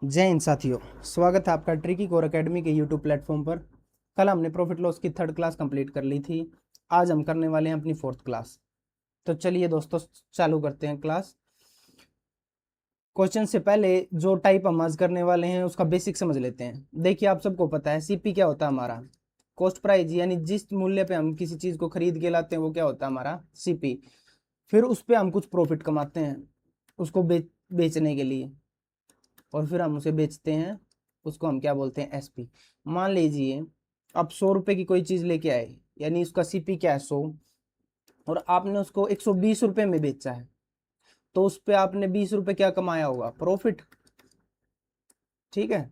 जय हिंद साथियों, स्वागत है आपका ट्रिकी कोर एकेडमी के यूट्यूब प्लेटफॉर्म पर। कल हमने प्रॉफिट लॉस की 3rd क्लास कंप्लीट कर ली थी। आज हम करने वाले हैं अपनी 4th क्लास। तो चलिए दोस्तों, चालू करते हैं क्लास। क्वेश्चन से पहले जो टाइप हम आज करने वाले हैं उसका बेसिक समझ लेते हैं। देखिए, आप सबको पता है सीपी क्या होता है हमारा, कॉस्ट प्राइस, यानी जिस मूल्य पे हम किसी चीज को खरीद के लाते हैं वो क्या होता है हमारा सीपी। फिर उस पे हम कुछ प्रॉफिट कमाते हैं उसको बेचने के लिए, और फिर हम उसे बेचते हैं, उसको हम क्या बोलते हैं एसपी। मान लीजिए आप 100 रुपए की कोई चीज लेके आए, यानी उसका सीपी क्या है 100, और आपने उसको 120 रुपए में बेचा है, तो उस पे आपने 20 रुपए क्या कमाया होगा, प्रॉफिट। ठीक है,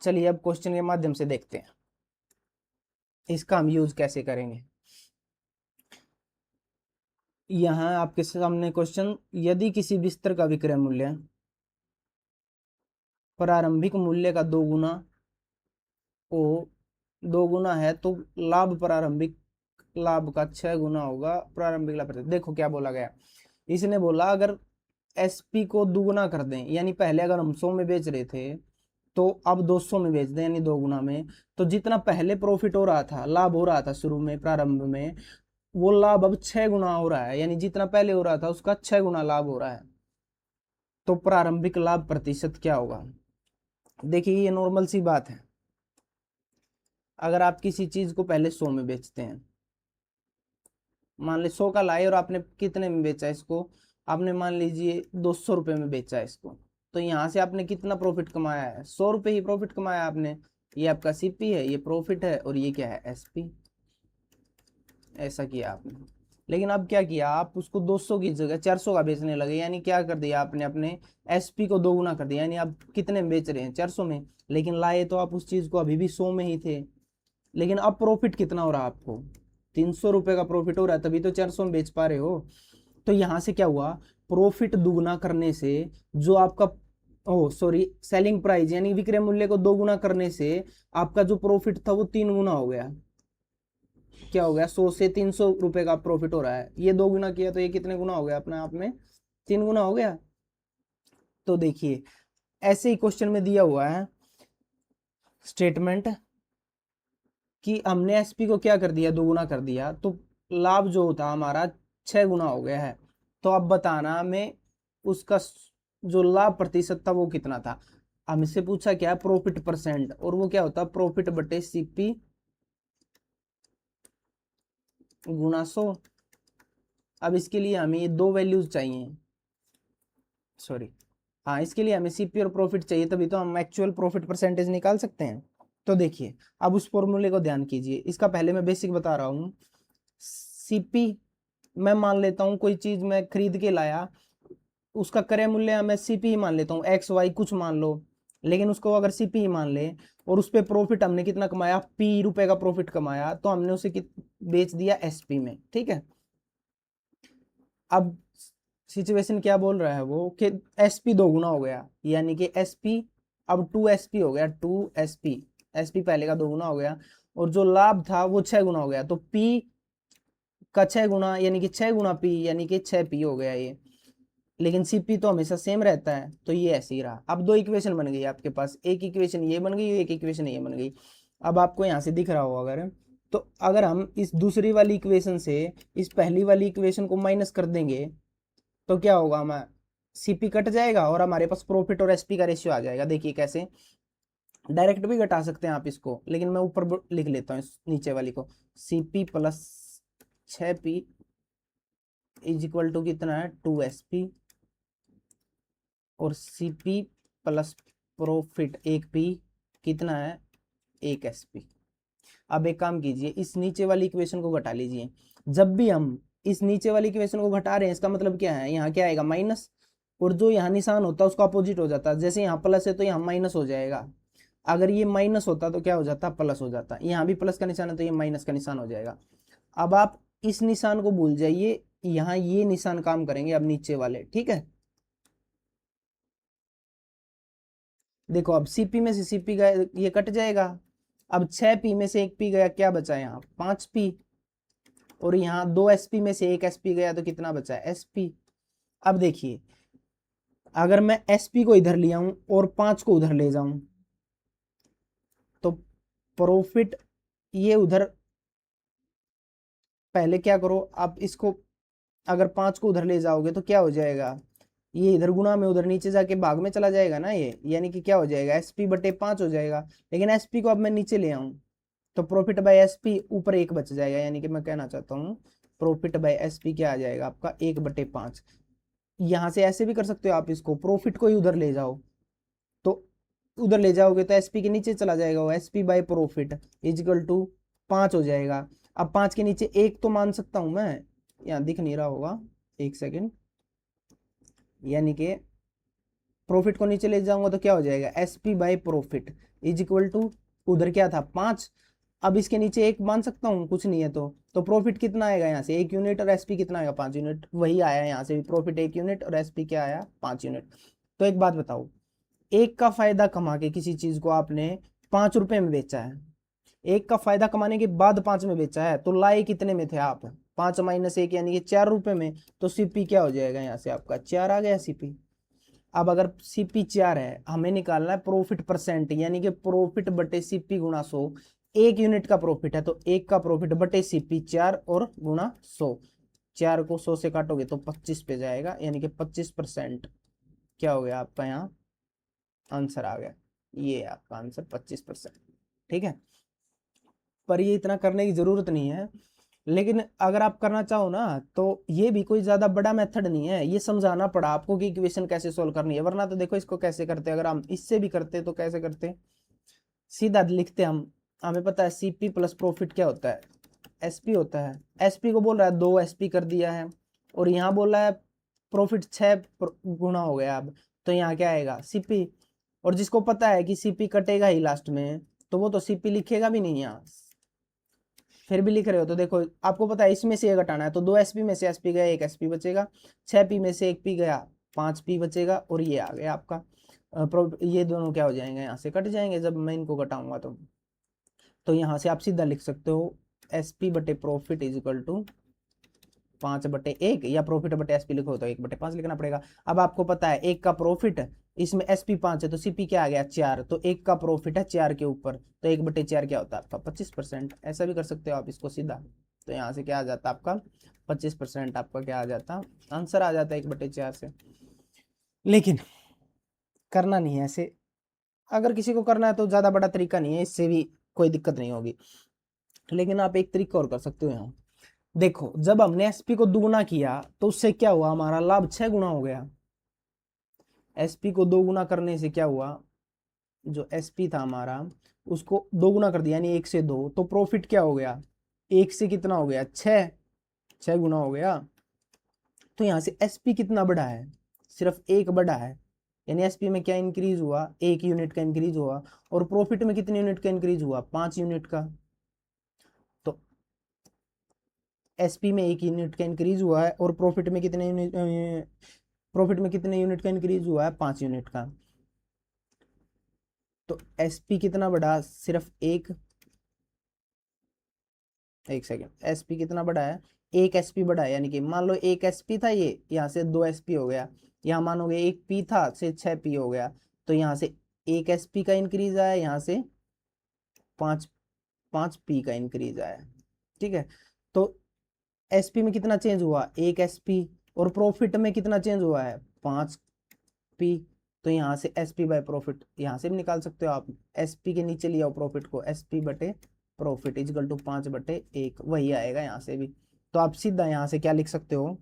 चलिए अब क्वेश्चन के माध्यम से देखते हैं इसका हम यूज कैसे करेंगे। यहाँ आपके सामने क्वेश्चन, यदि किसी बिस्तर का विक्रय मूल्य प्रारंभिक मूल्य का 2 गुना ओ 2 गुना है तो लाभ प्रारंभिक लाभ का 6 गुना होगा प्रारंभिक लाभ। देखो क्या बोला गया, इसने बोला अगर एसपी को 2 गुना कर दें, यानी पहले अगर हम 100 में बेच रहे थे तो अब 200 में बेच दें, यानी 2 गुना में, तो जितना पहले प्रॉफिट हो रहा था, लाभ हो रहा था शुरू में प्रारंभ में, वो लाभ अब 6 गुना हो रहा है, यानी जितना पहले हो रहा था उसका 6 गुना लाभ हो रहा है। तो प्रारंभिक लाभ प्रतिशत क्या होगा। देखिए ये नॉर्मल सी बात है, अगर आप किसी चीज को पहले 100 में बेचते हैं, मान ली 100 का लाए और आपने कितने में बेचा इसको, आपने मान लीजिए 200 रुपये में बेचा इसको, तो यहाँ से आपने कितना प्रॉफिट कमाया है, 100 रुपये ही प्रॉफिट कमाया आपने। ये आपका सीपी है, ये प्रॉफिट है, और ये क्या है एसपी। ऐसा किया आपने, लेकिन अब क्या किया, आप उसको 200 की जगह 400 का बेचने लगे, यानी क्या कर दिया आपने, अपने एसपी को 2 गुना कर दिया, यानी आप कितने में बेच रहे हैं 400 में, लेकिन लाए तो आप उस चीज को अभी भी 100 में ही थे। लेकिन अब प्रॉफिट कितना हो रहा है आपको, 300 रुपए का प्रॉफिट हो रहा है, तभी तो 400 में बेच पा रहे हो। तो यहां से क्या हुआ, प्रॉफिट दुगना करने से जो आपका, ओ सॉरी, सेलिंग प्राइस यानी विक्रय मूल्य को 2 गुना करने से आपका जो प्रॉफिट था वो 3 गुना हो गया। क्या हो गया, 100 से 300 रुपए का प्रॉफिट हो रहा है, ये 2 गुना किया तो ये कितने गुना हो गया अपने आप में, 3 गुना हो गया। तो देखिए ऐसे ही क्वेश्चन में दिया हुआ है स्टेटमेंट कि हमने एसपी को क्या कर दिया, 2 गुना कर दिया, तो लाभ जो होता हमारा 6 गुना हो गया है। तो अब बताना हमें उसका जो लाभ प्रतिशत था वो कितना था। हमसे पूछा क्या, प्रॉफिट परसेंट, और वो क्या होता, प्रॉफिट बटे सीपी गुना 100। अब इसके लिए हमें ये दो वैल्यूज चाहिए, सॉरी, हाँ, इसके लिए हमें सीपी और प्रॉफिट चाहिए, तभी तो हम एक्चुअल प्रॉफिट परसेंटेज निकाल सकते हैं। तो देखिए अब उस फॉर्मूले को ध्यान कीजिए, इसका पहले मैं बेसिक बता रहा हूँ। सीपी, मैं मान लेता हूँ कोई चीज मैं खरीद के लाया, उसका क्रय मूल्य मैं सीपी ही मान लेता हूँ, एक्स वाई कुछ मान लो, लेकिन उसको अगर सीपी ही मान ले, और उस पर प्रॉफिट हमने कितना कमाया, पी रुपए का प्रॉफिट कमाया, तो हमने उसे बेच दिया एसपी में। ठीक है, अब सिचुएशन क्या बोल रहा है वो कि एसपी 2 गुना हो गया, यानी कि एसपी अब 2 एसपी हो गया, 2 एसपी, एसपी पहले का 2 गुना हो गया, और जो लाभ था वो 6 गुना हो गया, तो पी का 6 गुना यानी कि 6 गुना पी, यानी कि 6 पी हो गया ये। लेकिन सीपी तो हमेशा सेम रहता है, तो ये ऐसे ही रहा। अब दो इक्वेशन बन गई आपके पास, एक इक्वेशन ये बन गई, एक इक्वेशन ये बन गई। अब आपको यहाँ से दिख रहा हो अगर, तो अगर हम इस दूसरी वाली इक्वेशन से इस पहली वाली इक्वेशन को माइनस कर देंगे तो क्या होगा, हमारा सीपी कट जाएगा और हमारे पास प्रॉफिट और एसपी का रेशियो आ जाएगा। देखिए कैसे, डायरेक्ट भी घटा सकते हैं आप इसको, लेकिन मैं ऊपर लिख लेता हूँ इस नीचे वाली को, CP plus 6p is equal to कितना है, 2sp, और सीपी प्लस प्रॉफिट 1p कितना है, 1sp। अब एक काम कीजिए, इस नीचे वाली इक्वेशन को घटा लीजिए। जब भी हम इस नीचे वाली इक्वेशन को घटा रहे हैं, इसका मतलब क्या है, यहाँ क्या आएगा, माइनस, और जो यहाँ निशान होता है उसका अपोजिट हो जाता है। जैसे यहाँ प्लस है तो यहाँ माइनस हो जाएगा, अगर ये माइनस होता तो क्या हो जाता, प्लस हो जाता। यहाँ भी प्लस का निशान है तो ये माइनस का निशान हो जाएगा। अब आप इस निशान को भूल जाइए, यहाँ ये निशान काम करेंगे अब नीचे वाले। ठीक है, देखो अब सीपी में से सीपी गया, ये कट जाएगा। अब 6p में से 1p गया, क्या बचा यहाँ 5p, और यहाँ 2sp में से 1sp गया तो कितना बचा है, sp। अब देखिए अगर मैं एसपी को इधर ले आऊं और 5 को उधर ले जाऊं तो प्रॉफिट ये उधर, पहले क्या करो आप इसको, अगर 5 को उधर ले जाओगे तो क्या हो जाएगा, ये इधर गुणा में उधर नीचे जाके भाग में चला जाएगा ना ये, यानी कि क्या हो जाएगा एसपी बटे 5 हो जाएगा। लेकिन एसपी को अब मैं नीचे ले आऊं तो प्रॉफिट बाय एसपी ऊपर 1 बच जाएगा, यानी कि मैं कहना चाहता हूँ प्रॉफिट बाय एसपी क्या आ जाएगा आपका 1/5। यहां से ऐसे भी कर सकते हो आप, इसको प्रॉफिट को ही उधर ले जाओ तो उधर ले जाओगे तो एसपी के नीचे चला जाएगा, वो SP by profit is equal to 5 हो जाएगा। अब 5 के नीचे 1 तो मान सकता हूं मैं, यहाँ दिख नहीं रहा होगा, एक सेकेंड, यानी कि प्रॉफिट को नीचे ले जाऊंगा तो क्या हो जाएगा SP by profit is equal to, उधर क्या था 5, अब इसके नीचे 1 मान सकता हूँ, कुछ नहीं है तो प्रॉफिट कितना आएगा यहाँ से 1 यूनिट और एसपी कितना आएगा 5 यूनिट, वही आया यहाँ से भी प्रॉफिट 1 यूनिट और एसपी क्या आया 5 यूनिट। तो एक बात बताओ, एक का फायदा कमा के किसी चीज को आपने 5 रुपए में बेचा है, एक का फायदा कमाने के बाद 5 में बेचा है, तो लाए कितने में थे आप 5 - 1 यानी कि 4 रुपए में, तो सीपी क्या हो जाएगा यहाँ से आपका 4 आ गया सीपी। अब अगर सीपी 4 है, हमें निकालना है प्रॉफिट परसेंट, यानी कि प्रॉफिट बटे सीपी गुणा 100, 1 यूनिट का प्रॉफिट है तो 1 का प्रॉफिट बटे सीपी 4 और गुणा 100, 4 को 100 से काटोगे तो 25 पे जाएगा, यानी कि 25% क्या हो गया आपका यहाँ आंसर आ गया, ये आपका आंसर 25%। ठीक है, पर ये इतना करने की जरूरत नहीं है, लेकिन अगर आप करना चाहो ना तो ये भी कोई ज्यादा बड़ा मेथड नहीं है, ये समझाना पड़ा आपको कि इक्वेशन कैसे सोल्व करनी है, वरना तो देखो इसको कैसे करते, अगर हम इससे भी करते तो कैसे करते, सीधा लिखते हम, हमें पता है सीपी प्लस प्रॉफिट क्या होता है एसपी होता है, एसपी को बोल रहा है 2 एसपी कर दिया है और यहाँ बोल रहा है प्रॉफिट 6 गुना हो गया, अब तो यहाँ क्या आएगा सीपी, और जिसको पता है कि सीपी कटेगा ही लास्ट में तो वो तो सीपी लिखेगा भी नहीं यहाँ, फिर भी लिख रहे हो तो देखो आपको पता है इसमें से ये घटाना है, तो 2 एसपी में से एसपी गया 1 एसपी बचेगा, 6 पी में से 1 पी गया 5 पी बचेगा, और ये आ गया आपका ये दोनों क्या हो जाएंगे यहाँ से कट जाएंगे जब मैं इनको घटाऊंगा तो यहाँ से आप सीधा लिख सकते हो एसपी बटे प्रॉफिट इज इक्वल टू 5/1, या प्रॉफिट बटे एसपी लिखो तो 1/5 लिखना पड़ेगा। अब आपको पता है 1 का प्रॉफिट, इसमें एसपी 5 है तो सीपी क्या आ गया 4, तो 1 का प्रॉफिट है 4 के ऊपर, तो 1/4 क्या होता है आपका 25%, ऐसा भी कर सकते हो आप इसको सीधा, तो यहाँ से क्या आ जाता है आपका 25%, आपका क्या आ जाता आंसर आ जाता है 1/4 से। लेकिन करना नहीं है ऐसे, अगर किसी को करना है तो ज्यादा बड़ा तरीका नहीं है, इससे भी कोई दिक्कत नहीं होगी, लेकिन आप एक तरीका और कर सकते हो यहाँ, देखो जब हमने एसपी को दुगुना किया तो उससे क्या हुआ, हमारा लाभ 6 गुना हो गया, एसपी को 2 गुना करने से क्या हुआ, जो एसपी था हमारा उसको 2 गुना कर दिया यानी 1 से 2, तो प्रॉफिट क्या हो गया 1 से कितना हो गया 6 गुना हो गया। तो यहाँ से एसपी कितना बढ़ा है, सिर्फ 1 बढ़ा है, यानी एसपी में क्या इंक्रीज हुआ 1 यूनिट का इंक्रीज हुआ, और प्रॉफिट में कितने यूनिट का इंक्रीज हुआ 5 यूनिट का, तो एसपी में 1 यूनिट का इंक्रीज हुआ है और प्रॉफिट में कितने यूनिट, प्रॉफिट में कितने यूनिट का इंक्रीज हुआ है 5 यूनिट का, तो एसपी कितना बढ़ा सिर्फ एक सेकेंड, एसपी कितना बढ़ा है 1 एसपी बढ़ा है, यानी कि मान लो 1 एसपी था ये, यहाँ से 2 एसपी हो गया, यहाँ मानोगे 1 पी था से 6 पी हो गया, तो यहाँ से 1 एसपी का इंक्रीज आया, यहाँ से 5 पी का इंक्रीज आया। ठीक है, तो एसपी में कितना चेंज हुआ 1 एसपी, और प्रॉफिट में कितना चेंज हुआ है 5 पी, तो यहाँ से एसपी बाय प्रॉफिट यहाँ से भी निकाल सकते हो आप, एसपी के नीचे लिया प्रॉफिट को, एसपी बटे प्रॉफिट इजकल टू 5/1, वही आएगा यहाँ से भी। तो आप सीधा यहाँ से क्या लिख सकते हो,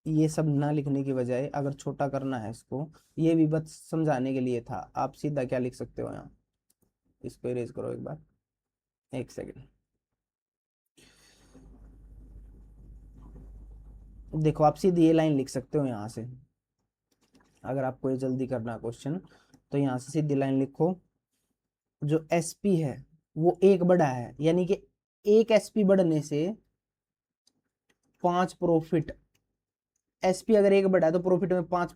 ये सब ना लिखने की बजाय अगर छोटा करना है इसको, ये भी बस समझाने के लिए था, आप सीधा क्या लिख सकते हो यहाँ, इसको इरेज करो एक बार, एक सेकेंड, देखो आप सीधी ये लाइन लिख सकते हो यहाँ से, अगर आपको ये जल्दी करना है क्वेश्चन तो यहाँ से सीधी लाइन लिखो, जो एसपी है वो 1 बढ़ा है, यानी कि 1 एसपी बढ़ने से 5 प्रॉफिट, एसपी अगर 1 बढ़ा है तो प्रॉफिट में 5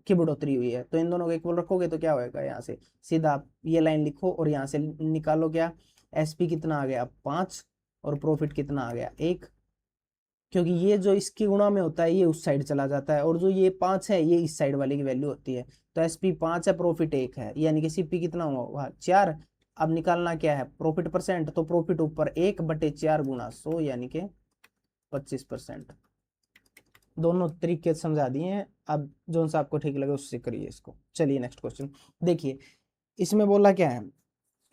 की बढ़ोतरी हुई है, तो इन दोनों को इक्वल रखोगे तो क्या होगा, यहाँ से सीधा आप ये लाइन लिखो और यहाँ से निकालो क्या, एसपी कितना आ गया 5 और प्रॉफिट कितना आ गया 1, क्योंकि ये जो इसकी गुणा में होता है ये उस साइड चला जाता है, और जो ये 5 है ये इस साइड वाले की वैल्यू होती है। तो SP 5 है, प्रॉफिट 1 है, यानी कि CP कितना होगा 4। अब निकालना क्या है प्रॉफिट परसेंट, तो प्रॉफिट ऊपर 1/4 गुणा 100 यानी कि 25%। दोनों तरीके समझा दिए हैं, अब जो सा आपको ठीक लगे उससे करिए इसको। चलिए नेक्स्ट क्वेश्चन देखिए, इसमें बोला क्या है,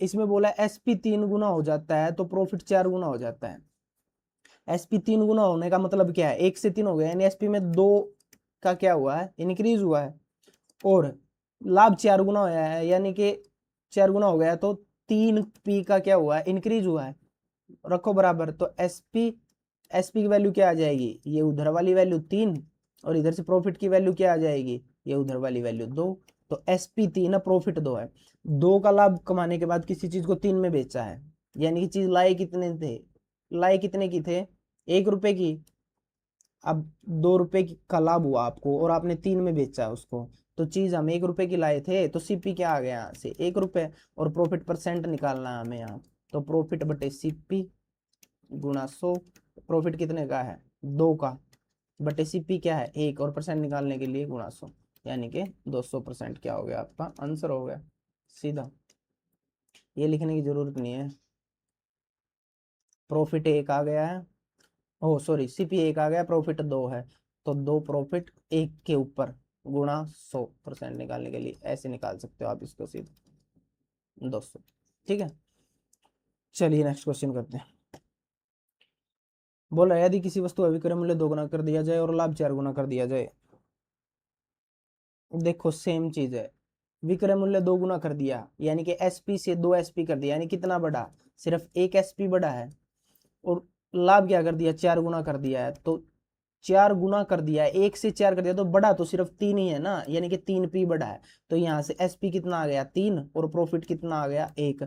इसमें बोला SP 3 गुना हो जाता है तो प्रॉफिट 4 गुना हो जाता है। SP 3 गुना होने का मतलब क्या है, 1 से 3 हो गया, यानी SP में 2 का क्या हुआ है, इंक्रीज हुआ है, और लाभ 4 गुना हुआ है, यानी कि 4 गुना हो गया, तो 3P का क्या हुआ है, इंक्रीज हुआ है। रखो बराबर, तो SP की वैल्यू क्या आ जाएगी, ये उधर वाली वैल्यू 3, और इधर से प्रॉफिट की वैल्यू क्या आ जाएगी, ये उधर वाली वैल्यू 2। तो SP 3 है, प्रॉफिट 2 है। 2 का लाभ कमाने के बाद किसी चीज को 3 में बेचा है, यानी कि चीज लाए कितने थे, लाए कितने की थे, 1 रुपए की। अब 2 रुपए का लाभ हुआ आपको, और आपने 3 में बेचा उसको, तो चीज हम 1 रुपए की लाए थे, तो CP क्या आ गया यहाँ से 1 रुपए, और प्रॉफिट परसेंट निकालना है हमें यहाँ, तो प्रॉफिट बटे CP गुणा 100। प्रॉफिट कितने का है 2 का, बटे CP क्या है 1, और परसेंट निकालने के लिए गुणा 100, यानी कि 200% क्या हो गया आपका आंसर हो गया सीधा। ये लिखने की जरूरत नहीं है। प्रॉफिट 1 आ गया है, ओ सॉरी CP 1 आ गया, प्रॉफिट 2 है, तो 2 प्रॉफिट 1 के ऊपर गुणा 100% निकालने के लिए ऐसे निकाल सकते हो आप इसको सीधा 200। ठीक है, चलिए नेक्स्ट क्वेश्चन करते हैं। बोला यदि किसी वस्तु का विक्रय मूल्य 2 गुना कर दिया जाए और लाभ 4 गुना कर दिया जाए। देखो सेम चीज है, विक्रय मूल्य 2 गुना कर दिया, यानी कि SP से 2 SP कर दिया, यानी कितना बढ़ा, सिर्फ 1 SP बढ़ा है, और लाभ क्या कर दिया 4 गुना कर दिया है, तो 4 गुना कर दिया है, 1 से 4 कर दिया, तो बढ़ा तो सिर्फ 3 ही है ना, यानी कि 3P बढ़ा है। तो यहाँ से SP कितना आ गया 3, और प्रॉफिट कितना आ गया 1।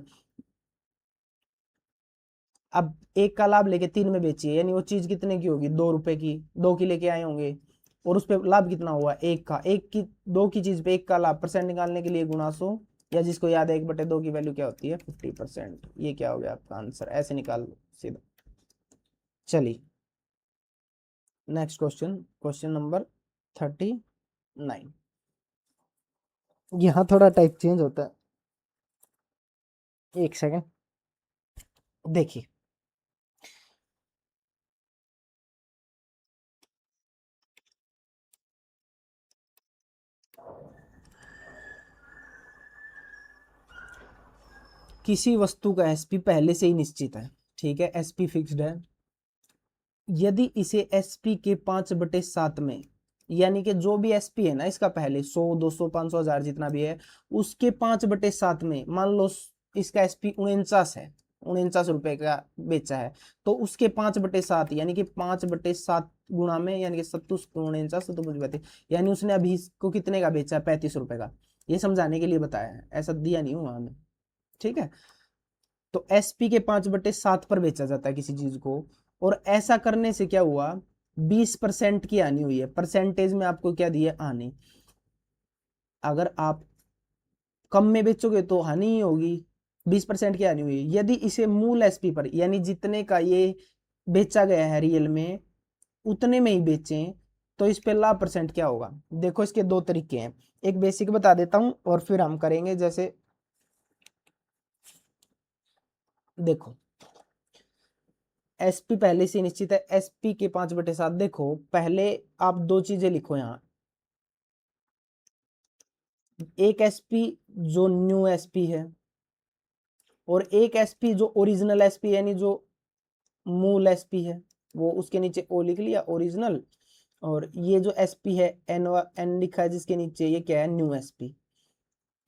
अब 1 का लाभ लेके 3 में बेचिए, यानी वो चीज कितने की होगी 2 रुपए की, 2 की लेके आए होंगे, और उस पर लाभ कितना हुआ 1 का, 1 की 2 की चीज पे 1 का लाभ, परसेंट निकालने के लिए गुणा 100, या जिसको याद है 1/2 की वैल्यू क्या होती है 50%। ये क्या हो गया आपका आंसर, ऐसे निकाल लो सीधा। चलिए नेक्स्ट क्वेश्चन, क्वेश्चन नंबर 39। यहाँ थोड़ा टाइप चेंज होता है, एक सेकेंड देखिए। किसी वस्तु का SP पहले से ही निश्चित है, ठीक है, SP फिक्स्ड है। यदि इसे SP के 5/7 में, यानी कि जो भी SP है ना इसका पहले 100 200 500 1000 जितना भी है, उसके 5/7 में मान लो इसका SP 49 है, 49 रुपए का बेचा है, तो उसके 5/7 यानी कि 5/7 गुणा में, यानी कि 49 यानी उसने अभी इसको कितने का बेचा है 35 रुपए का। ये समझाने के लिए बताया है, ऐसा दिया नहीं हुआ हमें, ठीक है। तो SP के 5/7 पर बेचा जाता है किसी चीज को, और ऐसा करने से क्या हुआ 20% की हानि हुई है, परसेंटेज में आपको क्या दिया हानि। अगर आप कम में बेचोगे तो हानि ही होगी, 20% की हानि हुई। यदि इसे मूल SP पर, यानी जितने का ये बेचा गया है रियल में उतने में ही बेचें, तो इस पे लाभ परसेंट क्या होगा। देखो इसके दो तरीके हैं, एक बेसिक बता देता हूं और फिर हम करेंगे। जैसे देखो SP पहले से निश्चित है, SP के 5/7। देखो पहले आप दो चीजें लिखो यहाँ, एक SP जो न्यू SP है, और एक SP जो ओरिजिनल SP यानी जो मूल SP है, वो उसके नीचे O लिख लिया ओरिजिनल, और ये जो SP है N लिखा है जिसके नीचे, ये क्या है न्यू SP।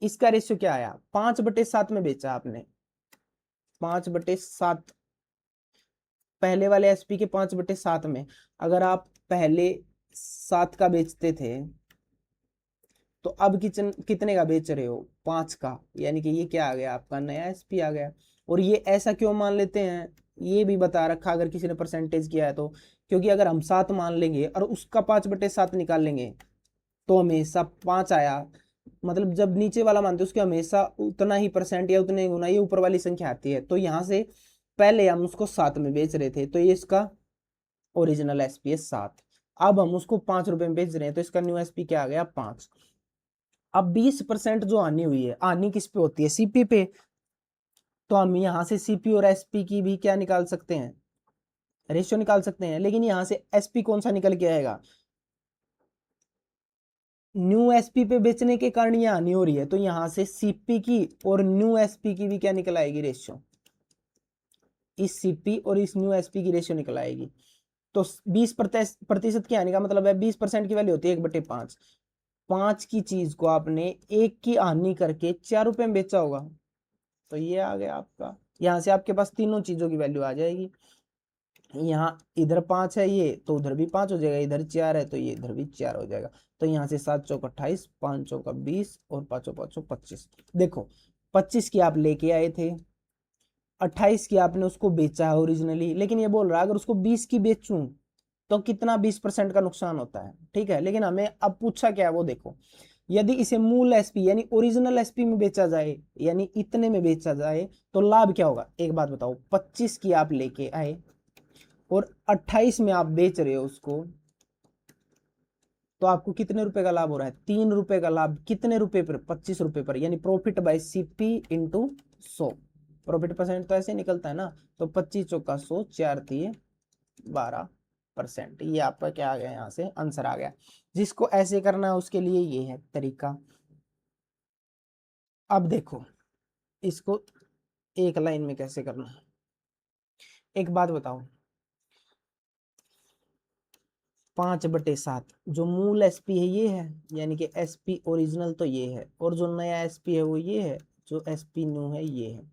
इसका रेशियो क्या आया 5/7 में बेचा आपने, 5/7 पहले वाले SP के 5/7 में। अगर आप पहले 7 का बेचते थे तो अब कितने का बेच रहे हो 5 का, यानी कि ये क्या आ गया आपका नया SP आ गया। और ये ऐसा क्यों मान लेते हैं ये भी बता रखा अगर किसी ने परसेंटेज किया है तो, क्योंकि अगर हम 7 मान लेंगे और उसका 5/7 निकाल लेंगे तो हमेशा 5 आया, मतलब जब नीचे वाला मानते हैं उसके हमेशा उतना ही परसेंट या उतने गुना ये ऊपर वाली संख्या आती है। तो यहाँ से पहले हम उसको 7 में बेच रहे थे, तो ये इसका ओरिजिनल एसपी है 7। अब हम उसको 5 रुपए में बेच रहे हैं तो इसका न्यू एसपी क्या आ गया 5। अब 20% जो हानि हुई है, हानि किस पे होती है सीपी पे, तो हम यहां से सीपी और एसपी की भी क्या निकाल सकते हैं, रेशियो निकाल सकते हैं। लेकिन यहां से एसपी कौन सा निकल के आएगा, न्यू एसपी पे बेचने के कारण ये हानि हो रही है, तो यहां से सीपी की और न्यू एसपी की भी क्या निकल आएगी रेशियो, इस सीपी और इस न्यू एसपी की रेशियो निकल आएगी। तो 20% की हानि का मतलब है 20% की वैल्यू होती है 1/5। 5 की चीज को आपने 1 की हानि करके 4 रुपए में बेचा होगा, तो ये आ गया आपका। यहां से आपके पास तीनों चीजों की वैल्यू आ जाएगी। यहाँ इधर 5 है ये तो उधर भी 5 हो जाएगा, इधर 4 है तो ये इधर भी 4 हो जाएगा। तो यहाँ से 7 चौक 28, 5 चौक 20 और 5 5 25। देखो 25 की आप लेके आए थे, 28 की आपने उसको बेचा है ओरिजिनली, लेकिन ये बोल रहा है अगर उसको 20 की बेचूं तो कितना 20% का नुकसान होता है, ठीक है। लेकिन हमें अब पूछा क्या है वो देखो, यदि इसे मूल एसपी यानी ओरिजिनल एसपी में बेचा जाए, यानी इतने में बेचा जाए, तो लाभ क्या होगा। एक बात बताओ, 25 की आप लेके आए और 28 में आप बेच रहे हो उसको, तो आपको कितने रुपए का लाभ हो रहा है, 3 रुपए का लाभ। कितने रुपए पर, 25 रुपए पर, यानी profit by CP into 100। Profit percent तो ऐसे निकलता है ना, तो 25 चौका 100, 4 दिए 12%। ये आपका क्या आ गया, यहाँ से आंसर आ गया। जिसको ऐसे करना है उसके लिए ये है तरीका। अब देखो इसको एक लाइन में कैसे करना है। एक बात बताओ, 5/7 जो मूल एसपी है ये है, यानी कि एसपी ओरिजिनल तो ये है, और जो नया एसपी है वो ये है, जो एसपी न्यू है ये है।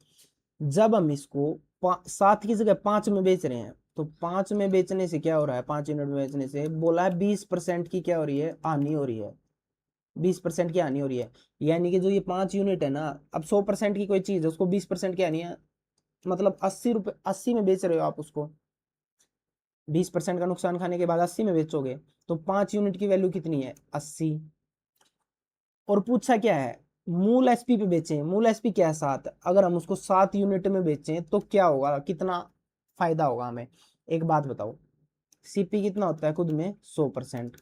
जब हम इसको 7 की जगह 5 में बेच रहे हैं, तो 5 में बेचने से क्या हो रहा है, 5 यूनिट में बेचने से बोला है 20% की क्या हो रही है, हानि हो रही है। 20% की हानि हो रही है, यानी कि जो ये 5 यूनिट है ना, अब 100% की कोई चीज है उसको 20% की हानि है, मतलब 80 रुपए, 80 में बेच रहे हो आप उसको, 20% का नुकसान खाने के बाद 80 में बेचोगे, तो 5 यूनिट की वैल्यू कितनी है 80। और पूछा क्या है, मूल एसपी पे बेचें, मूल एसपी क्या है 7, अगर हम उसको 7 यूनिट में बेचें तो क्या होगा, कितना फायदा होगा हमें। एक बात बताओ, सीपी कितना होता है खुद में 100%,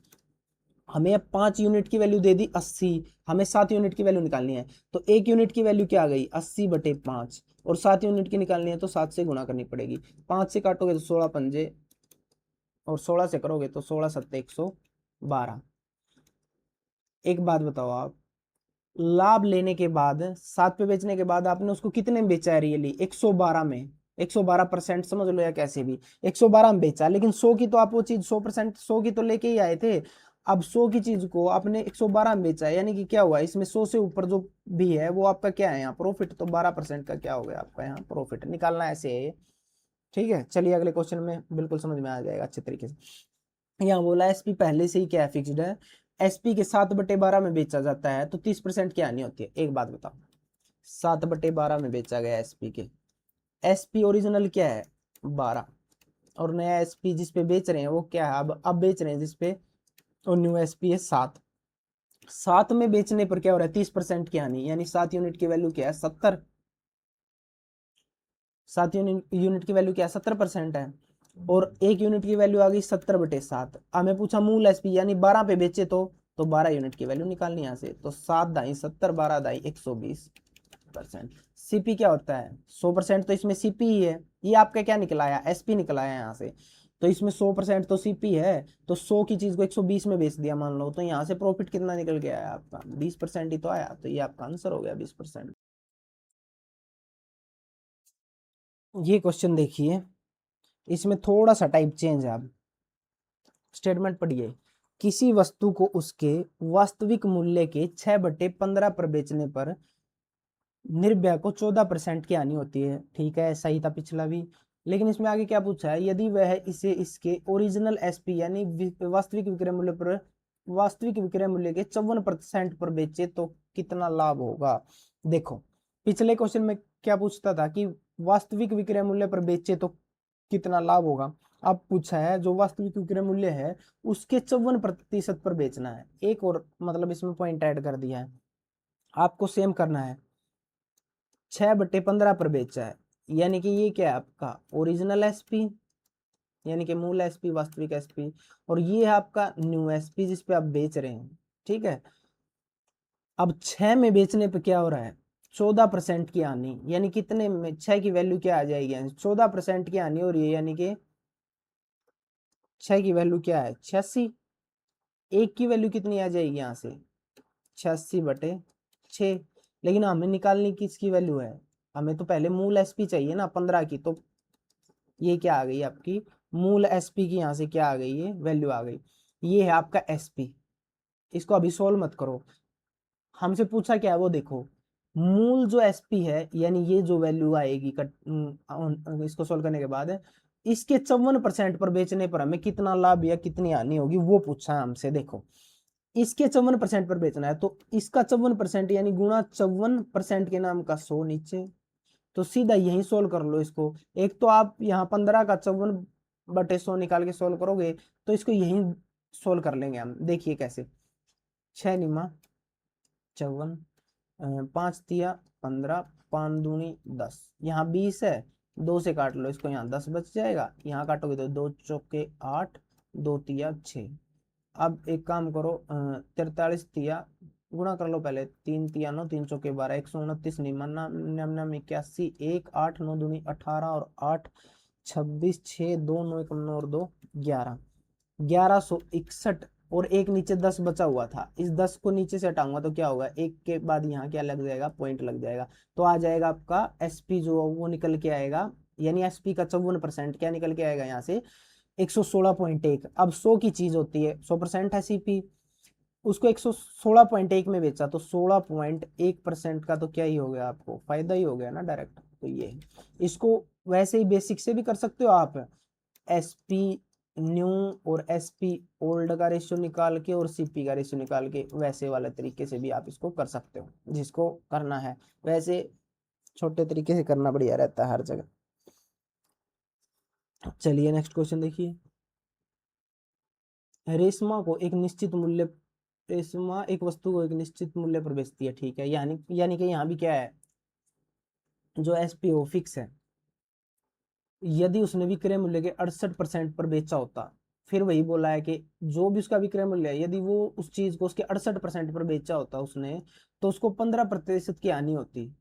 हमें अब 5 यूनिट की वैल्यू दे दी 80, हमें 7 यूनिट की वैल्यू निकालनी है, तो 1 यूनिट की वैल्यू क्या आ गई 80/5, और 7 यूनिट की निकालनी है तो 7 से गुणा करनी पड़ेगी। 5 से काटोगे तो 16 पंजे, और 16 से करोगे तो 16 सत्ते 112। एक बात बताओ आप, लाभ लेने के बाद 7 पे बेचने के बाद आपने उसको कितने में बेचा है रियली, 112 में, 112% समझ लो या कैसे भी 112 में बेचा। लेकिन 100 की तो आप वो चीज 100%, 100 की तो लेके ही आए थे। अब 100 की चीज को आपने 112 में बेचा है, यानी कि क्या हुआ इसमें 100 से ऊपर जो भी है वो आपका क्या है यहाँ प्रॉफिट, तो 12% का क्या हो गया आपका यहाँ प्रॉफिट निकालना ऐसे है। ठीक है, चलिए अगले क्वेश्चन में बिल्कुल समझ में आ जाएगा अच्छे तरीके से। यहाँ बोला एसपी पहले से ही क्या फिक्स्ड है, एसपी के 7/12 में बेचा जाता है तो 30% की हानि होती है। एक बात बताओ, 7/12 में बेचा गया एसपी के, एसपी ओरिजिनल क्या है 12, और नया एसपी जिसपे बेच रहे हैं वो क्या है, अब बेच रहे हैं जिसपे, और न्यू एसपी है 7। 7 में बेचने पर क्या हो रहा है 30% की हानि, यानी 7 यूनिट की वैल्यू क्या है 70, 7 यूनिट की वैल्यू क्या है 70% है, और 1 यूनिट की वैल्यू आ गई 70/7। हमें पूछा मूल एसपी यानी 12 पे बेचे तो 12 यूनिट की वैल्यू निकालनी यहाँ से, तो 7 दाई 70, 12 दाई 120%। सीपी क्या होता है 100%, तो इसमें सीपी ही है, ये आपका क्या निकला आया एसपी निकला आया यहाँ से, तो इसमें 100% तो सीपी है, तो 100 की चीज को 120 में बेच दिया मान लो, तो यहाँ से प्रॉफिट कितना निकल गया है आपका 20% ही तो आया, तो ये आपका आंसर हो गया 20%। ये क्वेश्चन देखिए, इसमें थोड़ा सा टाइप चेंज है। अब स्टेटमेंट पढ़िए, किसी वस्तु को उसके वास्तविक मूल्य के 6/15 पर बेचने पर निर्भया को 14% की हानि होती है। ठीक है, सही था पिछला भी। लेकिन इसमें आगे क्या पूछा है, यदि वह इसे इसके ओरिजिनल एसपी यानी वास्तविक विक्रय मूल्य के 54% पर बेचे तो कितना लाभ होगा। देखो पिछले क्वेश्चन में क्या पूछता था कि वास्तविक विक्रय मूल्य पर बेचे तो कितना लाभ होगा, अब पूछा है जो वास्तविक विक्रय मूल्य है उसके 54% पर बेचना है। एक और मतलब इसमें पॉइंट ऐड कर दिया है, आपको सेम करना है, 6/15 पर बेचा है, यानी कि ये क्या है आपका ओरिजिनल एसपी, यानी कि मूल एसपी, वास्तविक एसपी, और ये है आपका न्यू एसपी जिस पे आप बेच रहे हैं। ठीक है, अब 6 में बेचने पे क्या हो रहा है, 14% की हानि, यानी कितने में 6 की वैल्यू क्या आ जाएगी, 14% की हानि हो रही है, यानी कि 6 की वैल्यू क्या है 86, एक की वैल्यू कितनी आ जाएगी यहाँ से 86/6। लेकिन हमें निकालनी किसकी वैल्यू है, हमें तो पहले मूल एसपी चाहिए ना 15 की, तो ये क्या आ गई आपकी मूल एसपी की, यहाँ से क्या आ गई, ये वैल्यू आ गई, ये है आपका एसपी। इसको अभी सोल्व मत करो, हमसे पूछा क्या है वो देखो, मूल जो एसपी है यानी ये जो वैल्यू आएगी इसको सोल्व करने के बाद, इसके 54% पर बेचने पर हमें कितना लाभ या कितनी हानि होगी वो पूछा है हमसे। देखो इसके 54% पर बेचना है, तो इसका 54% यानी गुणा 54% के नाम का 100 नीचे, तो सीधा यही सोल्व कर लो इसको। एक तो आप यहाँ 15 का 54/100 निकाल के सोल्व करोगे, तो इसको यही सोल्व कर लेंगे हम। देखिए कैसे, 6 निमा 54, 5 तिया 15, 5 दूनी 10, यहाँ 20 है, 2 से काट लो इसको, यहाँ 10 बच जाएगा, यहाँ काटोगे तो 2 चौके 8, 2 तिया 6। अब एक काम करो 43 तिया गुणा कर लो पहले, 3 तिया 9, 3 चौके 12, 129 निन्यानवे, 81, 1 8 9 दूनी 18 और 8 26, 6 2 9 1 9 और 2 11, 1161, और एक नीचे 10 बचा हुआ था, इस 10 को नीचे से हटाऊंगा तो क्या होगा, एक के बाद यहाँ क्या लग जाएगा, पॉइंट लग जाएगा, तो आ जाएगा आपका एसपी जो वो निकल के आएगा, यानी एसपी का 54% क्या निकल के आएगा यहाँ से 116.1। अब 100 की चीज होती है, 100% है सीपी, उसको 116.1 में बेचा तो 16.1% का तो क्या ही हो गया, आपको फायदा ही हो गया ना डायरेक्ट। तो ये इसको वैसे ही बेसिक से भी कर सकते हो आप, एसपी न्यू और एसपी ओल्ड का रेशियो निकाल के और सीपी का रेशियो निकाल के, वैसे वाले तरीके से भी आप इसको कर सकते हो, जिसको करना है। वैसे छोटे तरीके से करना बढ़िया रहता है हर जगह। चलिए नेक्स्ट क्वेश्चन देखिए, रेशमा को एक निश्चित मूल्य, रेशमा एक वस्तु को एक निश्चित मूल्य पर बेचती है, ठीक है, यानी कि यहाँ भी क्या है, जो एसपी हो फिक्स है, यदि उसने विक्रय मूल्य के 68% पर बेचा होता, फिर वही बोला है कि जो भी उसका विक्रय मूल्य है, यदि वो उस चीज को उसके 68% पर बेचा होता उसने, तो उसको 15% की हानि होती।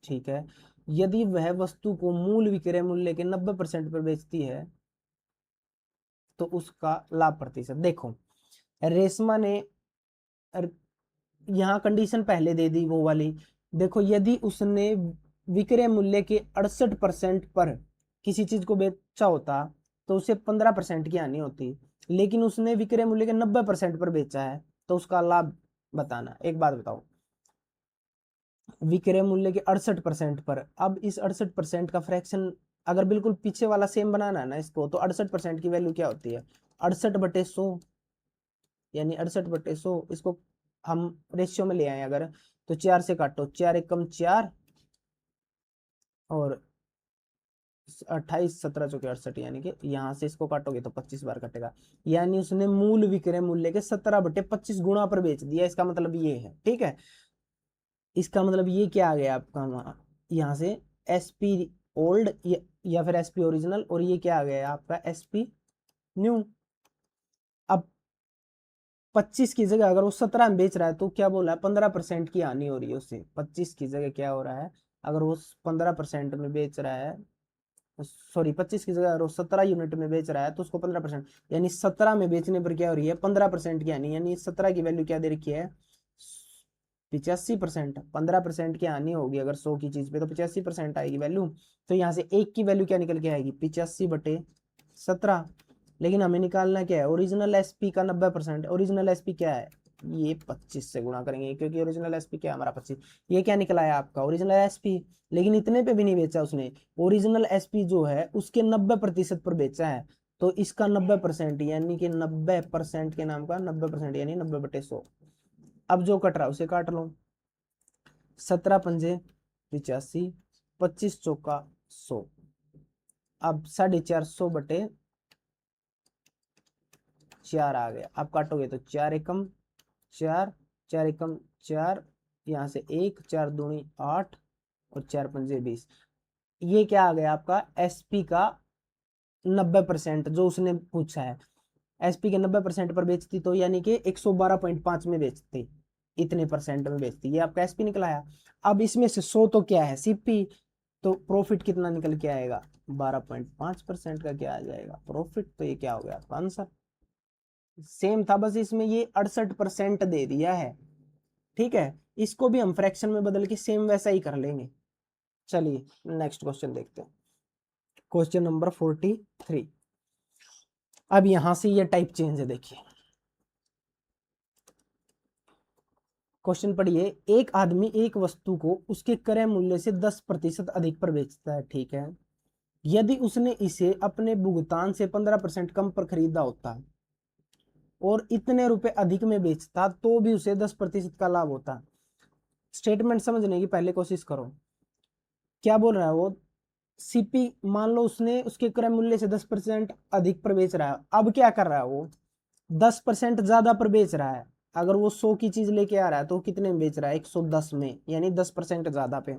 ठीक है, यदि वह वस्तु को मूल विक्रय मूल्य के 90% पर बेचती है तो उसका लाभ प्रतिशत। देखो रेशमा ने यहाँ कंडीशन पहले दे दी वो वाली, देखो यदि उसने विक्रय मूल्य के 68% पर किसी चीज को बेचा होता तो उसे 15% की हानि होती, लेकिन उसने विक्रय मूल्य के 90% पर बेचा है, तो उसका लाभ बताना। एक बात बताओ, विक्रय मूल्य के 68% पर, अब इस 68% का फ्रैक्शन अगर बिल्कुल पीछे वाला सेम बनाना है ना इसको, तो 68% की वैल्यू क्या होती है 68/100, यानी 68/100, इसको हम रेशियो में ले आए अगर, तो 4 से काटो, 4 एकम 4 और 28 17 चौके 68, यानी कि यहाँ से इसको काटोगे तो 25 बार कटेगा, यानी उसने मूल विक्रय मूल्य के 17/25 गुणा पर बेच दिया, इसका मतलब ये है। ठीक है, इसका मतलब ये क्या आ गया आपका यहाँ से एसपी ओल्ड या फिर एसपी ओरिजिनल, और ये क्या आ गया आपका एसपी न्यू। अब 25 की जगह अगर वो 17 में बेच रहा है तो क्या बोला है 15% की हानि हो रही है उससे, 25 की जगह क्या हो रहा है, अगर वो 15% में बेच रहा है, सॉरी 25 की जगह अगर वो 17 यूनिट में बेच रहा है तो उसको 15%, यानी 17 में बेचने पर क्या हो रही है 15% की हानि, यानी 17 की वैल्यू क्या दे रखी है 85%, 15% की हानि होगी अगर 100 की चीज पे, तो 85% आएगी वैल्यू, तो यहाँ से एक की वैल्यू क्या निकल के आएगी 85/17। लेकिन हमें निकालना क्या है ओरिजिनल एसपी का 90%, ओरिजिनल एसपी क्या है, ये 25 से गुणा करेंगे क्योंकि ओरिजिनल एसपी क्या है हमारा 25, ये क्या निकला है आपका ओरिजिनल एसपी। लेकिन इतने पे भी नहीं बेचा उसने, ओरिजिनल एसपी जो है उसके 90% पर बेचा है, तो इसका 90% यानी कि 90% के नाम का 90% यानी 90/100। अब जो कट रहा है उसे काट लो, 17 पंजे 85, 25 चौका 100, अब 450/4 आ गया, आप काटोगे तो 4 एकम 4, 4 एकम 4, यहाँ से 1 4 दूनी 8 और 4 पंजे 20, ये क्या आ गया आपका एसपी का 90% जो उसने पूछा है, एसपी के 90% पर बेचती तो यानी कि 112.5 में बेचती, इतने परसेंट में बेचती, ये आपका एसपी निकला है। अब इसमें से 100 तो क्या है सीपी, तो प्रॉफिट कितना निकल के आएगा 12.5% का क्या आ जाएगा प्रॉफिट, तो ये क्या हो गया आपका आंसर। सेम था, बस इसमें ये 68% दे दिया है, ठीक है। इसको भी हम फ्रैक्शन में बदल के सेम वैसा ही कर लेंगे। चलिए नेक्स्ट क्वेश्चन देखते हैं, क्वेश्चन नंबर 43। अब यहां से ये टाइप चेंज है, देखिए क्वेश्चन पढ़िए। एक आदमी एक वस्तु को उसके क्रय मूल्य से 10% अधिक पर बेचता है, ठीक है। यदि उसने इसे अपने भुगतान से 15% कम पर खरीदा होता और इतने रुपए अधिक में बेचता तो भी उसे 10% का लाभ होता। स्टेटमेंट समझने की पहले कोशिश करो, क्या बोल रहा है वो। सीपी मान लो उसने उसके क्रय मूल्य से 10% अधिक पर बेच रहा है, अब क्या कर रहा है वो 10% ज्यादा पर बेच रहा है। अगर वो 100 की चीज लेके आ रहा है तो कितने में बेच रहा है 110 में, यानी 10% ज्यादा पे।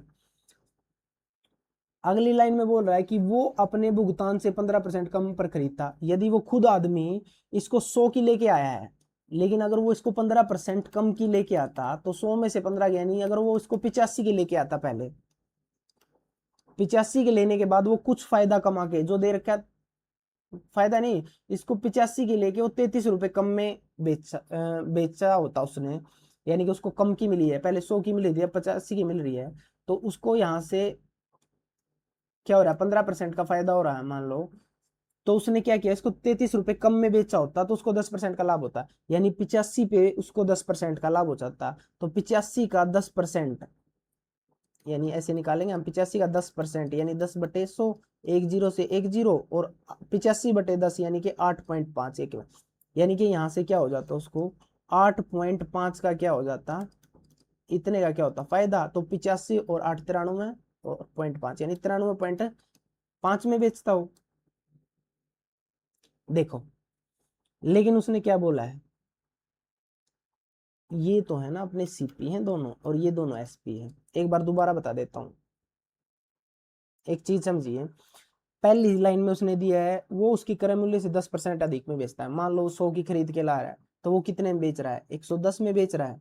अगली लाइन में बोल रहा है कि वो अपने भुगतान से 15% कम पर खरीदता। यदि वो खुद आदमी इसको 100 की लेके आया है, लेकिन अगर वो इसको 15% कम की लेके आता तो 100 में से 15 गया नहीं, अगर वो इसको 85 की लेके आता, पहले 85 के लेने के बाद वो कुछ फायदा कमा के जो दे रखा, फायदा नहीं, इसको 85 के लेके वो 33 रुपए कम में बेचा होता उसने, यानी कि उसको कम की मिली है, पहले 100 की मिली थी अब 85 की मिल रही है, तो उसको यहाँ से क्या हो रहा है 15% का फायदा हो रहा है मान लो। तो उसने क्या किया, इसको 33 रुपए कम में बेचा होता तो उसको 10% का लाभ होता, यानी 85 पे उसको 10% का लाभ हो जाता। तो 85 का 10%, यानी ऐसे निकालेंगे हम, 85 का 10% यानी 10/100, एक जीरो से एक जीरो, और 85/10 यानी कि 8.5, एक, यानी कि यहाँ से क्या हो जाता उसको 8.5 का क्या हो जाता, इतने का क्या होता फायदा। तो 85 और 8 93 और 0.5 यानी 93.5 में बेचता हो। देखो लेकिन उसने क्या बोला है, ये तो है ना अपने सीपी हैं दोनों और ये दोनों एसपी हैं। एक बार दोबारा बता देता हूँ, एक चीज समझिए। पहली लाइन में उसने दिया है वो उसकी क्रय मूल्य से 10% अधिक में बेचता है। मान लो 100 की खरीद के ला रहा है तो वो कितने में बेच रहा है 110 में बेच रहा है।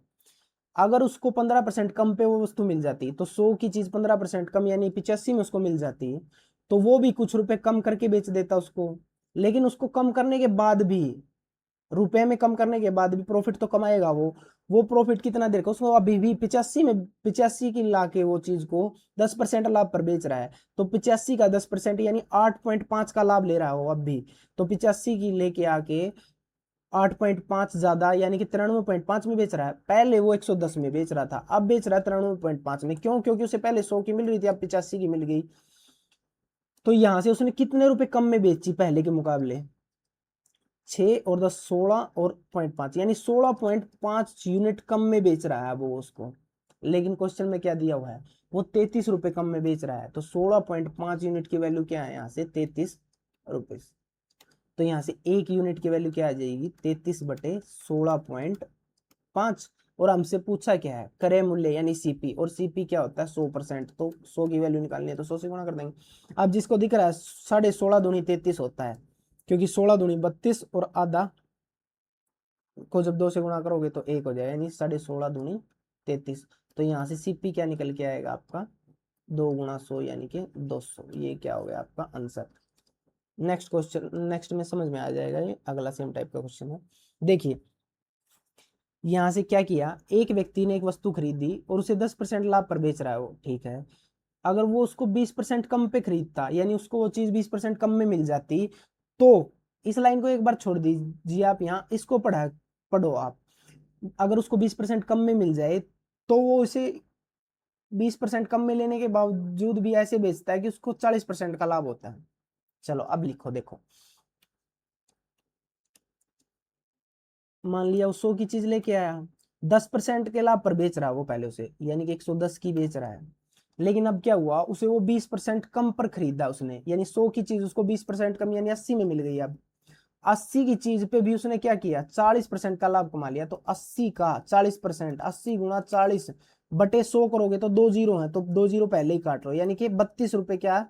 अगर उसको 15% कम पे वो वस्तु मिल जाती तो 100 की चीज 15% कम यानी 85 में उसको मिल जाती, तो वो भी कुछ रुपए कम करके बेच देता उसको। लेकिन उसको कम करने के बाद भी, रुपए में कम करने के बाद भी प्रॉफिट तो कमाएगा वो प्रॉफिट कितना देर का, उसको अभी भी 85 की ला के वो चीज को 10% लाभ पर बेच रहा है। तो 85 का 10% यानी 8.5 का लाभ ले रहा है वो अब भी। तो 85 की लेके आके 8.5 ज्यादा यानी कि 93.5 में बेच रहा है। पहले वो 110 में बेच रहा था, अब बेच रहा है 93.5 में। क्यों? क्योंकि उसे पहले 100 की मिल रही थी, अब 85 की मिल गई। तो यहां से उसने कितने रुपए कम में बेची पहले के मुकाबले, 6 और 10 16 और 0.5 यानी 16.5 यूनिट कम में बेच रहा है वो उसको। लेकिन क्वेश्चन में क्या दिया हुआ है, वो 33 रुपए कम में बेच रहा है। तो 16.5 यूनिट की वैल्यू क्या है यहाँ से 33 रुपए। तो यहाँ से एक यूनिट की वैल्यू क्या आ जाएगी 33/16.5। और हमसे पूछा क्या है क्रय मूल्य यानी सीपी, और सीपी क्या होता है 100%, तो 100 की वैल्यू निकालनी है तो 100 से गुणा कर देंगे। अब जिसको दिख रहा है 16.5 दूनी 33 होता है, क्योंकि 16 दूनी 32 और आधा को जब 2 से गुणा करोगे तो 1 हो जाएगा, यानी 16.5 दूनी 33। तो यहाँ से सीपी क्या निकल के आएगा आपका 2 गुणा 100 यानी कि 200। ये क्या हो गया आपका आंसर। नेक्स्ट क्वेश्चन, नेक्स्ट में समझ में आ जाएगा, ये अगला सेम टाइप का क्वेश्चन है। देखिए यहां से क्या किया, एक व्यक्ति ने एक वस्तु खरीदी और उसे 10% लाभ पर बेच रहा है वो, ठीक है। अगर वो उसको 20% कम पे खरीदता, यानी उसको वो चीज 20% कम में मिल जाती, तो इस लाइन को एक बार छोड़ दीजिए आप, यहाँ इसको पढ़ो आप। अगर उसको 20% कम में मिल जाए तो वो उसे 20% कम में लेने के बावजूद भी ऐसे बेचता है कि उसको 40% का लाभ होता है। चलो अब लिखो, देखो मान लिया वो 100 की चीज लेके आया, 10% के लाभ पर बेच रहा है वो पहले उसे, यानी कि 110 की बेच रहा है। लेकिन अब क्या हुआ, उसे वो 20% कम पर खरीदा उसने, यानी 100 की चीज उसको 20% कम यानी 80 में मिल गई। अब 80 की चीज पे भी उसने क्या किया 40% का लाभ कमा लिया। तो 80 का 40%, 80 गुणा 40 बटे 100 करोगे तो 2 जीरो है, तो 2 जीरो पहले ही काट रहे हो, यानी कि 32 रुपए क्या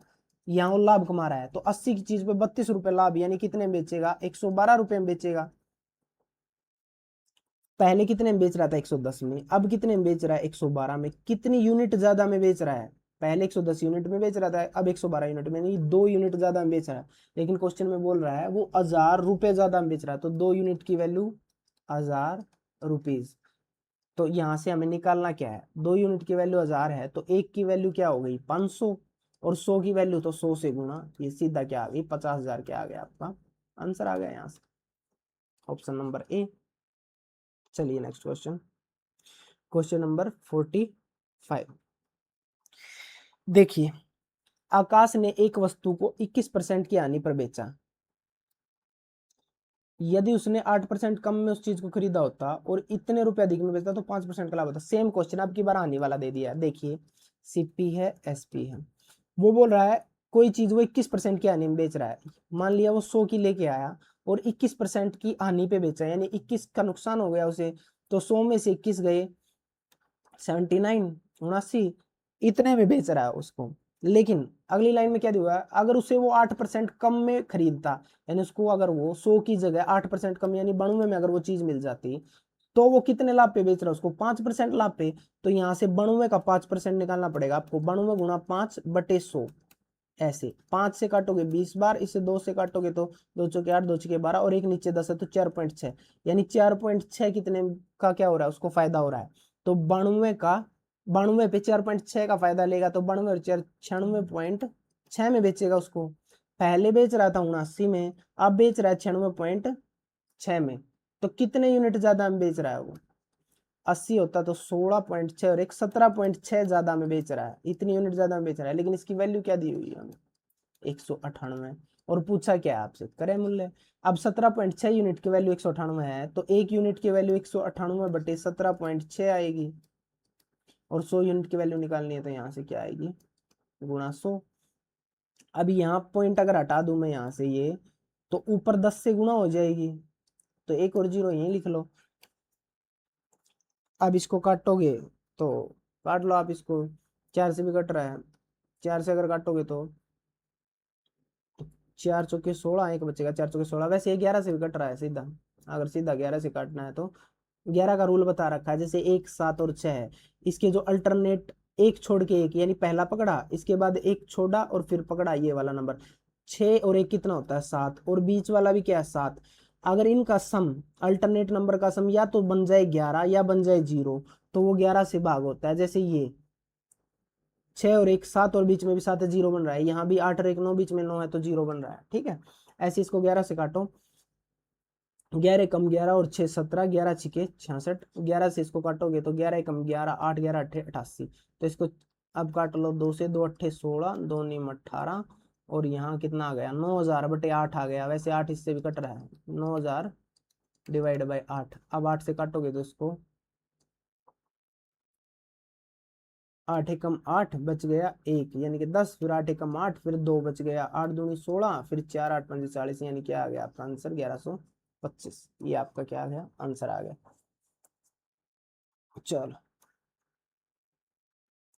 यहाँ वो लाभ कमा रहा है, तो 80 की चीज पे 32 रुपए लाभ, यानी कितने में बेचेगा, 112 रुपए में बेचेगा। पहले कितने में बेच रहा था, 110 में, अब कितने में बेच रहा है, 112 में। कितनी यूनिट ज्यादा में बेच रहा है, पहले 110 यूनिट में बेच रहा था, अब 112 यूनिट में, नहीं 2 यूनिट ज्यादा में बेच रहा है। लेकिन क्वेश्चन में बोल रहा है वो 1000 रुपए ज्यादा में बेच रहा है, तो 2 यूनिट की वैल्यू 1000 रुपीज। तो यहाँ से हमें निकालना क्या है, 2 यूनिट की वैल्यू 1000 है, तो एक की वैल्यू क्या हो गई, 500, और 100 की वैल्यू तो 100 से गुना, ये सीधा क्या आ गई, 50,000 क्या आ गया, आपका आंसर आ गया यहाँ से, ऑप्शन नंबर ए। चलिए नेक्स्ट क्वेश्चन, क्वेश्चन नंबर 45। देखिए, आकाश ने एक वस्तु को 21% की हानि पर बेचा। यदि उसने 8% कम में उस चीज को खरीदा होता और इतने रुपए अधिक में बेचता तो 5% का लाभ होता। सेम क्वेश्चन अब की बार आने वाला दे दिया है। देखिए, सीपी है, एसपी है, वो बोल रहा है कोई चीज वो 21% की हानि में बेच रहा है। मान लिया वो 100 की लेके आया और 21% की हानि पे बेचा, यानी 21 का नुकसान हो गया उसे, तो 100 में से 21 गए, 79, 79, इतने में बेच रहा है उसको। लेकिन अगली लाइन में क्या दिया है, अगर उसे वो 8% कम में खरीदता, यानी उसको अगर वो 100 की जगह 8% कम यानी 92 में अगर वो चीज मिल जाती, तो वो कितने लाभ पे बेच रहा है उसको, 5% लाभ पे। तो यहाँ से 92 का 5% निकालना पड़ेगा आपको, 92 गुणा 5/100, ऐसे 5 से काटोगे 20 बार, इसे 2 से काटोगे तो 2 चौके 8, 2 छके 12, और एक नीचे 10 है तो 4.6, यानी 4.6 कितने का क्या हो रहा है, उसको फायदा हो रहा है। तो 92 पे 4.6 का फायदा लेगा, तो 92 और 4 96.6 में बेचेगा उसको। पहले बेच रहा था 79 में, अब बेच रहा है 96.6 में। तो कितने यूनिट ज्यादा में बेच रहा है वो, 80 होता तो 16.6, और एक 17.6 ज्यादा में बेच रहा है, इतनी यूनिट ज्यादा में बेच रहा है। लेकिन इसकी वैल्यू क्या दी हुई है हमें, 198, और पूछा क्या है आपसे, करे मूल्य। अब 17.6 यूनिट की वैल्यू 198 है, तो एक यूनिट की वैल्यू 198/17.6 आएगी, और 100 यूनिट की वैल्यू निकालनी है, तो यहाँ से क्या आएगी, गुणा 100। अब यहाँ पॉइंट अगर हटा दूं मैं यहाँ से ये, तो ऊपर 10 से गुणा हो जाएगी, तो एक और जीरो यहीं लिख लो। अब इसको काटोगे तो काट लो आप इसको, 4 से भी कट रहा है, 4 से अगर काटोगे तो 4 चौके 16, एक बचेगा, 4 चौके 16, वैसे ये 11 से भी कट रहा है सीधा। अगर सीधा 11 से काटना है तो 11 का रूल बता रखा है, जैसे 1, 7 और 6 है, इसके जो अल्टरनेट, एक छोड़ के एक, यानी पहला पकड़ा, इसके बाद एक छोड़ा और फिर पकड़ा, ये वाला नंबर 6 और 1 कितना होता है, 7, और बीच वाला भी क्या है, 7। अगर इनका सम, अल्टरनेट नंबर का सम या तो बन जाए 11 या बन जाए 0, तो वो 11 से भाग होता है। जैसे ये 6 और 1 7, और बीच में भी 7 है, 0 बन रहा है। यहाँ भी 8 और 1 9, बीच में 9 है तो 0 बन रहा है, ठीक है। ऐसे इसको 11 से काटो, 11 कम 11 और 6 17, 11 छिके 66, 11 से इसको काटोगे तो 11 कम 11, 8 11 8 88, तो इसको अब काट लो, 2 से, 2 8 16, 2 9 18, और यहाँ कितना आ गया, 9000/8 आ गया। वैसे 8 इससे भी कट रहा है, 9000 डिवाइड बाई 8। अब 8 से काटोगे तो इसको 8 एकम 8 बच गया 1, यानी कि 10, फिर 8 एकम 8, फिर 2 बच गया, 8 दूनी 16, फिर 4 8 5 40, यानी क्या आ गया आपका आंसर 1125। ये आपका क्या आ गया, आंसर आ गया। चलो।